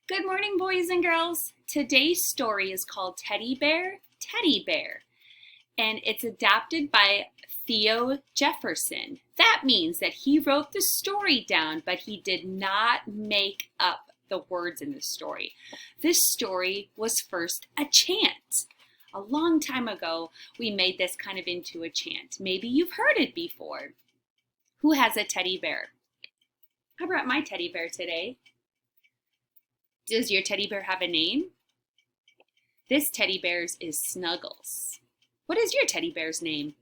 Good morning, boys and girls. Today's story is called Teddy Bear, Teddy Bear, and it's adapted by Theo Jefferson. That means that he wrote the story down, but he did not make up the words in the story. This story was first a chant. A long time ago, we made this kind of into a chant. Maybe you've heard it before. Who has a teddy bear? I brought my teddy bear today. Does your teddy bear have a name? This teddy bear's is Snuggles. What is your teddy bear's name?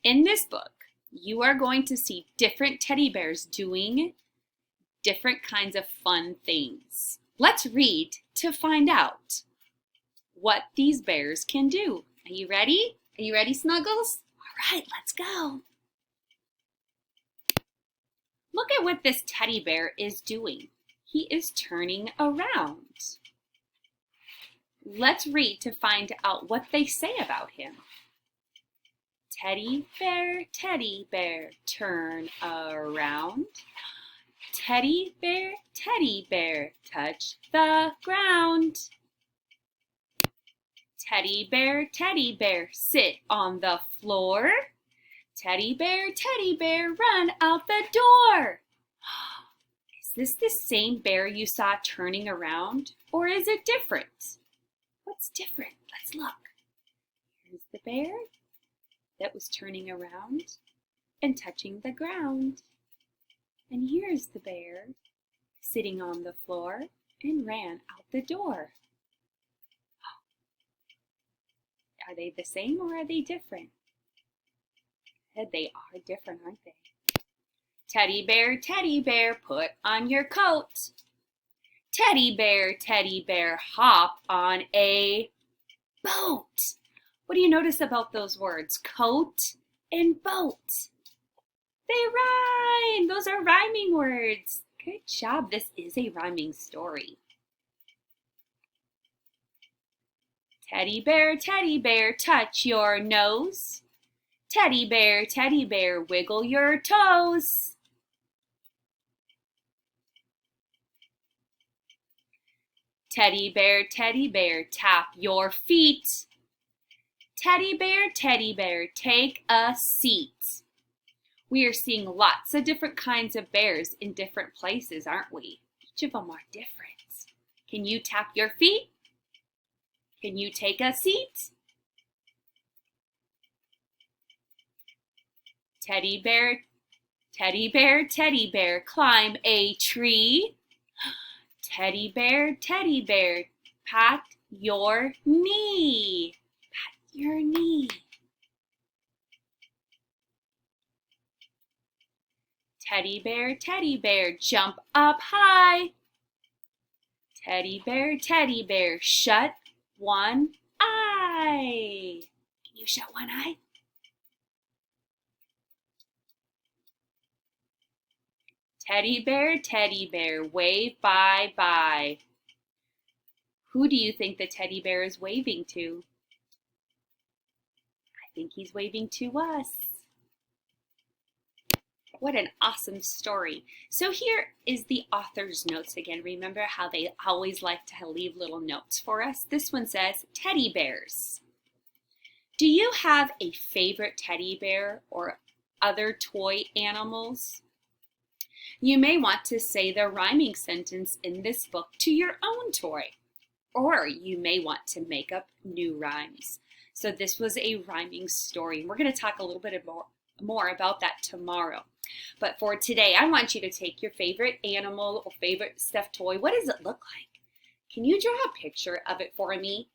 In this book, you are going to see different teddy bears doing different kinds of fun things. Let's read to find out what these bears can do. Are you ready? Are you ready, Snuggles? All right, let's go. Look at what this teddy bear is doing. He is turning around. Let's read to find out what they say about him. Teddy bear, turn around. Teddy bear, touch the ground. Teddy bear, sit on the floor. Teddy bear, run out the door. Is this the same bear you saw turning around, or is it different? What's different? Let's look. Here's the bear that was turning around and touching the ground. And here's the bear sitting on the floor and ran out the door. Are they the same or are they different? They are different, aren't they? Teddy bear, put on your coat. Teddy bear, hop on a boat. What do you notice about those words? Coat and boat. They rhyme. Those are rhyming words. Good job. This is a rhyming story. Teddy bear, touch your nose. Teddy bear, wiggle your toes. Teddy bear, tap your feet. Teddy bear, take a seat. We are seeing lots of different kinds of bears in different places, aren't we? Each of them are different. Can you tap your feet? Can you take a seat? Teddy bear, climb a tree. Teddy bear, pat your knee. Pat your knee. Teddy bear, jump up high. Teddy bear, shut one eye. Can you shut one eye? Teddy bear, wave bye-bye. Who do you think the teddy bear is waving to? I think he's waving to us. What an awesome story. So here is the author's notes again. Remember how they always like to leave little notes for us? This one says, teddy bears. Do you have a favorite teddy bear or other toy animals? You may want to say the rhyming sentence in this book to your own toy, or you may want to make up new rhymes. So this was a rhyming story. We're going to talk a little bit more about that tomorrow. But for today, I want you to take your favorite animal or favorite stuffed toy. What does it look like? Can you draw a picture of it for me?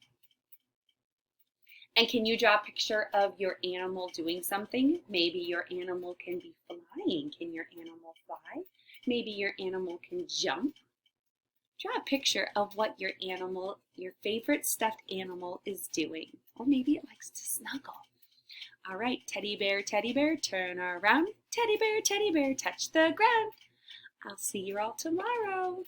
And can you draw a picture of your animal doing something? Maybe your animal can be flying. Can your animal fly? Maybe your animal can jump. Draw a picture of what your animal, your favorite stuffed animal is doing. Or maybe it likes to snuggle. All right, teddy bear, turn around. Teddy bear, touch the ground. I'll see you all tomorrow.